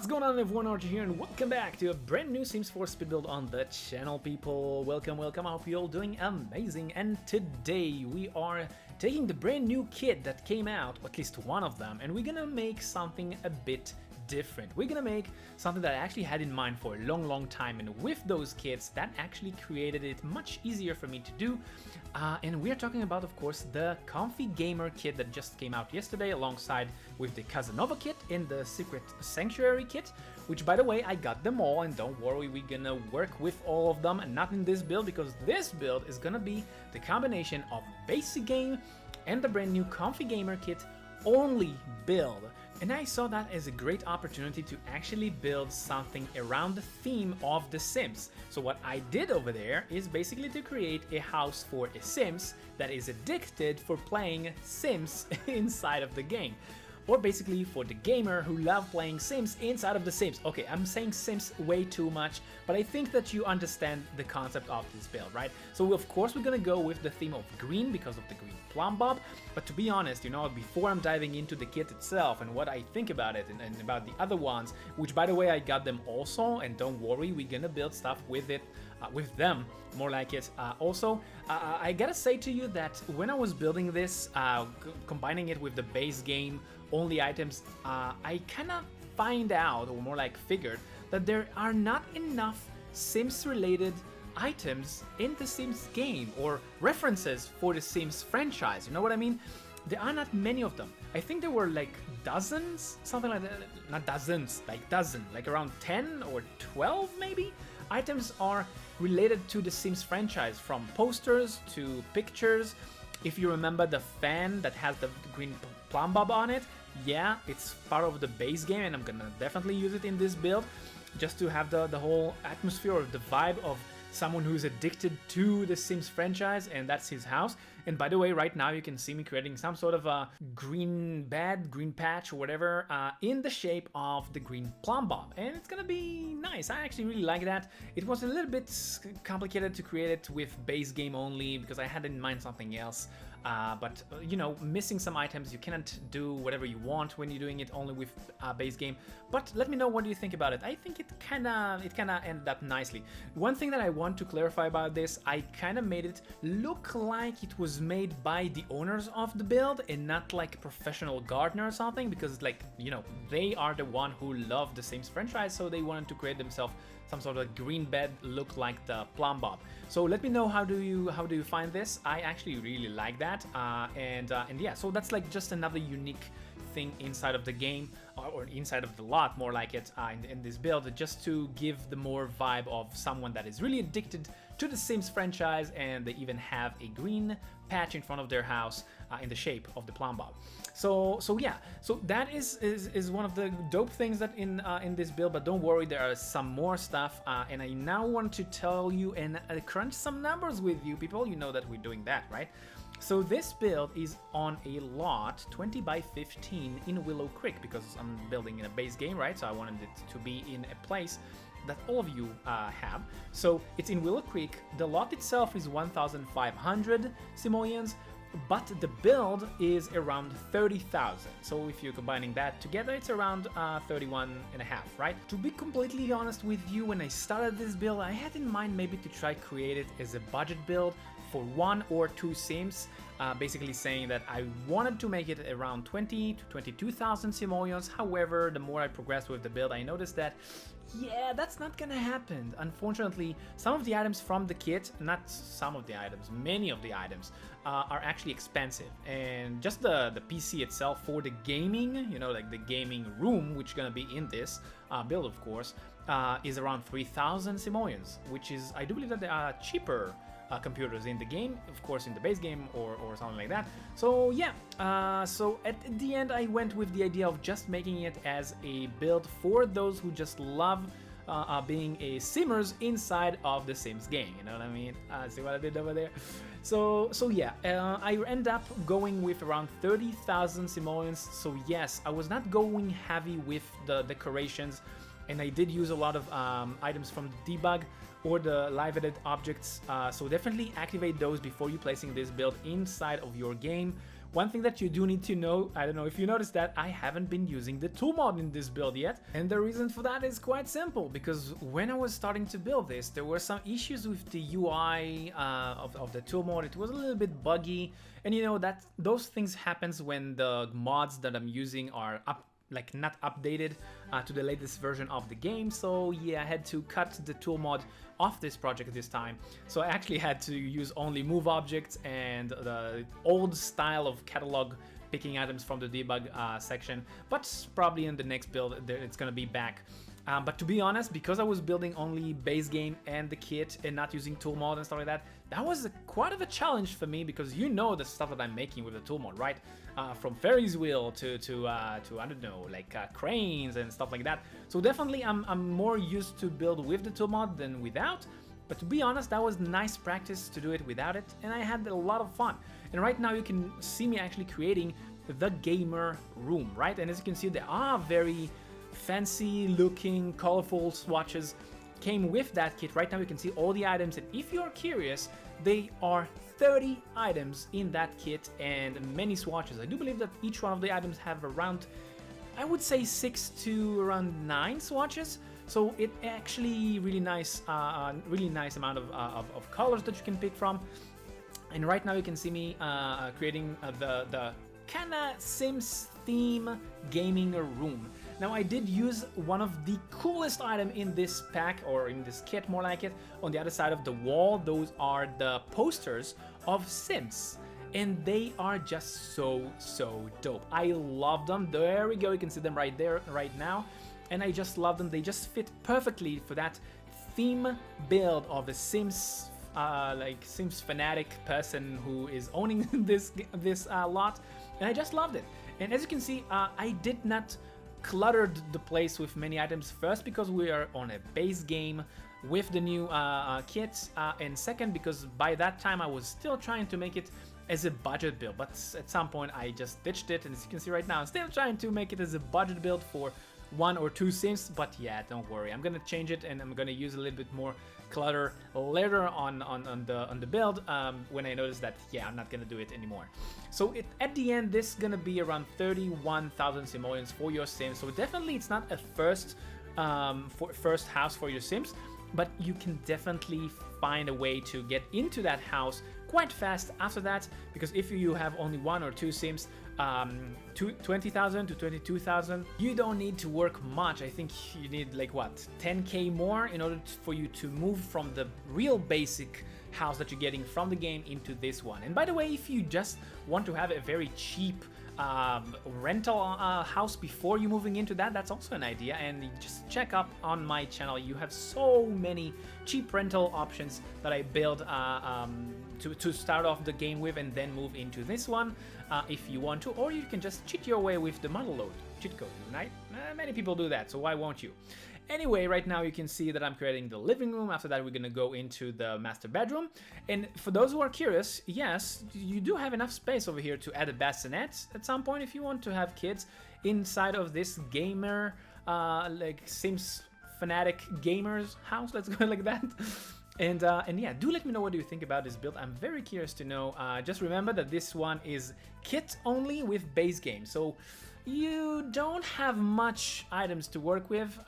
What's going on everyone, RG here, and welcome back to a brand new Sims 4 speed build on the channel, people. Welcome, welcome, I hope you're all doing amazing. And today we are taking the brand new kit that came out, at least one of them, and we're gonna make something a bit different. We're gonna make something that I actually had in mind for a long time, and with those kits that actually created it much easier for me to do. And we are talking about, of course, the Comfy Gamer kit that just came out yesterday, alongside with the Casanova kit and the Secret Sanctuary kit, which, by the way, I got them all, and don't worry, we're gonna work with all of them, and not in this build, because this build is gonna be the combination of basic game and the brand new Comfy Gamer kit only build. And I saw that as a great opportunity to actually build something around the theme of The Sims. So what I did over there is basically to create a house for a Sims that is addicted for playing Sims inside of the game. Or basically for the gamer who love playing Sims inside of The Sims. Okay, I'm saying Sims way too much, but I think that you understand the concept of this build, right? So of course we're gonna go with the theme of green because of the green plum bob, but to be honest, you know, before I'm diving into the kit itself and what I think about it and about the other ones, which by the way I got them also, and don't worry, we're gonna build stuff with it, with them, more like it. I gotta say to you that when I was building this, combining it with the base game only items, I kind of find out, or more like figured, that there are not enough Sims related items in the Sims game, or references for the Sims franchise, you know what I mean? There are not many of them. I think there were like dozens, something like that, not dozens, like dozen, like around 10 or 12 maybe, items are related to the Sims franchise, from posters to pictures. If you remember the fan that has the green plum bob on it, yeah, it's part of the base game, and I'm gonna definitely use it in this build, just to have the whole atmosphere or the vibe of someone who's addicted to the Sims franchise, and that's his house. And by the way, right now you can see me creating some sort of a green bed, green patch or whatever, in the shape of the green plum bob, and it's gonna be nice. I actually really like that. It was a little bit complicated to create it with base game only because I had in mind something else, but you know, missing some items, you cannot do whatever you want when you're doing it only with base game. But let me know what do you think about it. I think it kinda ended up nicely. One thing that I want to clarify about this, I kinda made it look like it was made by the owners of the build and not like a professional gardener or something, because, like, you know, they are the one who love the Sims franchise, so they wanted to create themselves some sort of green bed look like the plum bob. So let me know, how do you find this? I actually really like that, and yeah, so that's like just another unique thing inside of the game, or inside of the lot, more like it, in this build, just to give the more vibe of someone that is really addicted to the Sims franchise, and they even have a green patch in front of their house in the shape of the plum bob. So yeah, so that is one of the dope things that in this build. But don't worry, there are some more stuff, and I now want to tell you and crunch some numbers with you, people. You know that we're doing that, right? So this build is on a lot 20 by 15 in Willow Creek, because I'm building in a base game, right? So I wanted it to be in a place that all of you have. So it's in Willow Creek. The lot itself is 1,500 simoleons, but the build is around 30,000. So if you're combining that together, it's around 31.5, right? To be completely honest with you, when I started this build, I had in mind maybe to try create it as a budget build for 1 or 2 Sims, basically saying that I wanted to make it around 20 to 22,000 simoleons. However, the more I progressed with the build, I noticed that, yeah, that's not gonna happen. Unfortunately, some of the items from the kit, not some of the items, many of the items, are actually expensive. And just the PC itself for the gaming, you know, like the gaming room, which is gonna be in this build, of course, is around 3,000 simoleons, which is, I do believe that there are cheaper computers in the game, of course, in the base game or something like that. So yeah, so at the end I went with the idea of just making it as a build for those who just love being a Simmers inside of the Sims game, you know what I mean? See what I did over there? So yeah, I end up going with around 30,000 simoleons. So yes, I was not going heavy with the decorations, and I did use a lot of items from the debug or the live edit objects, so definitely activate those before you placing this build inside of your game. one thing that you do need to know, I don't know if you noticed that, I haven't been using the tool mod in this build yet. And the reason for that is quite simple, because when I was starting to build this, there were some issues with the UI of the tool mod. It was a little bit buggy, and you know that those things happens when the mods that I'm using are not updated to the latest version of the game. So yeah, I had to cut the tool mod off this project this time. So I actually had to use only move objects and the old style of catalog picking items from the debug section, but probably in the next build it's gonna be back. But to be honest, because I was building only base game and the kit and not using tool mod and stuff like that, that was quite of a challenge for me, because you know the stuff that I'm making with the tool mod, right? From Ferris wheel to I don't know, like cranes and stuff like that. So definitely I'm more used to build with the tool mod than without. But to be honest, that was nice practice to do it without it, and I had a lot of fun. And right now you can see me actually creating the gamer room, right? And as you can see, there are very fancy looking colorful swatches came with that kit. Right now you can see all the items, and if you're curious, they are 30 items in that kit and many swatches. I do believe that each one of the items have around, I would say, 6 to around 9 swatches. So it actually really nice amount of colors that you can pick from. And right now you can see me creating the kinda Sims theme gaming room. Now I did use one of the coolest item in this pack, or in this kit more like it, on the other side of the wall. Those are the posters of Sims, and they are just so dope. I love them. There we go, you can see them right there right now, and I just love them. They just fit perfectly for that theme build of a Sims Sims fanatic person who is owning this lot, and I just loved it. And as you can see, I did not cluttered the place with many items, first because we are on a base game with the new kits, and second because by that time I was still trying to make it as a budget build, but at some point I just ditched it, and as you can see right now I'm still trying to make it as a budget build for 1 or 2 Sims. But yeah, don't worry, I'm gonna change it, and I'm gonna use a little bit more clutter later on the build, when I notice that, yeah, I'm not gonna do it anymore. So at the end, this is gonna be around 31,000 simoleons for your Sims. So definitely it's not a first house for your Sims, but you can definitely find a way to get into that house quite fast after that, because if you have only 1 or 2 Sims, 20,000 to 22,000, you don't need to work much. I think you need like what, 10k more in order for you to move from the real basic house that you're getting from the game into this one. And by the way, if you just want to have a very cheap rental house before you moving into that, that's also an idea. And just check up on my channel, you have so many cheap rental options that I build to start off the game with, and then move into this one if you want to, or you can just cheat your way with the model load cheat code, right? Many people do that, so why won't you? Anyway, right now you can see that I'm creating the living room. After that, we're gonna go into the master bedroom. And for those who are curious, yes, you do have enough space over here to add a bassinet at some point if you want to have kids inside of this gamer, like Sims fanatic gamers house, let's go like that. And yeah, do let me know what do you think about this build. I'm very curious to know. Just remember that this one is kit only with base game, so you don't have much items to work with.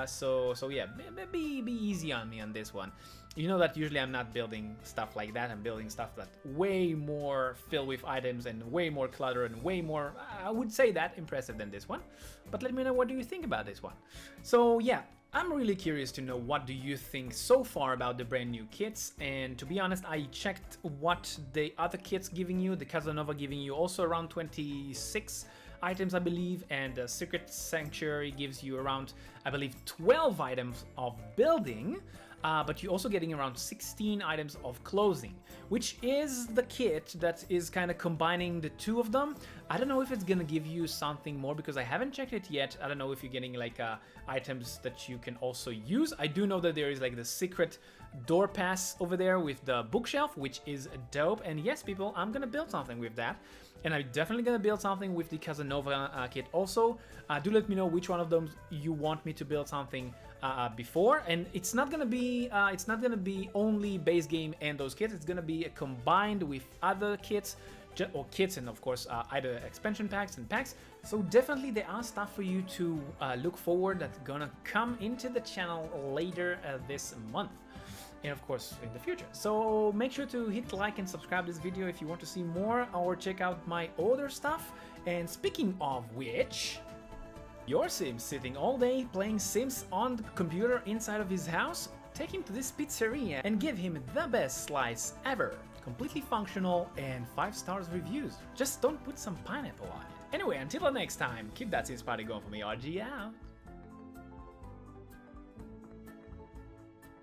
So yeah, be easy on me on this one. You know that usually I'm not building stuff like that. I'm building stuff that way more filled with items and way more clutter and way more, I would say that, impressive than this one. But let me know what do you think about this one. So yeah, I'm really curious to know what do you think so far about the brand new kits. And to be honest, I checked what the other kits giving you. The Casanova giving you also around 26 items, I believe, and the Secret Sanctuary gives you around, I believe, 12 items of building. But you're also getting around 16 items of clothing, which is the kit that is kind of combining the two of them. I don't know if it's gonna give you something more because I haven't checked it yet. I don't know if you're getting like items that you can also use. I do know that there is like the secret door pass over there with the bookshelf, which is dope. And yes, people, I'm gonna build something with that. And I'm definitely gonna build something with the Casanova kit also. Do let me know which one of them you want me to build something before. And it's not gonna be only base game and those kits. It's gonna be combined with other kits or kits, and of course either expansion packs and packs. So definitely there are stuff for you to look forward that's gonna come into the channel later this month, and of course in the future. So make sure to hit like and subscribe this video if you want to see more, or check out my other stuff. And speaking of which, your Sim sitting all day playing Sims on the computer inside of his house? Take him to this pizzeria and give him the best slice ever. Completely functional and 5 stars reviews. Just don't put some pineapple on it. Anyway, until the next time, keep that Sims party going for me. RG out.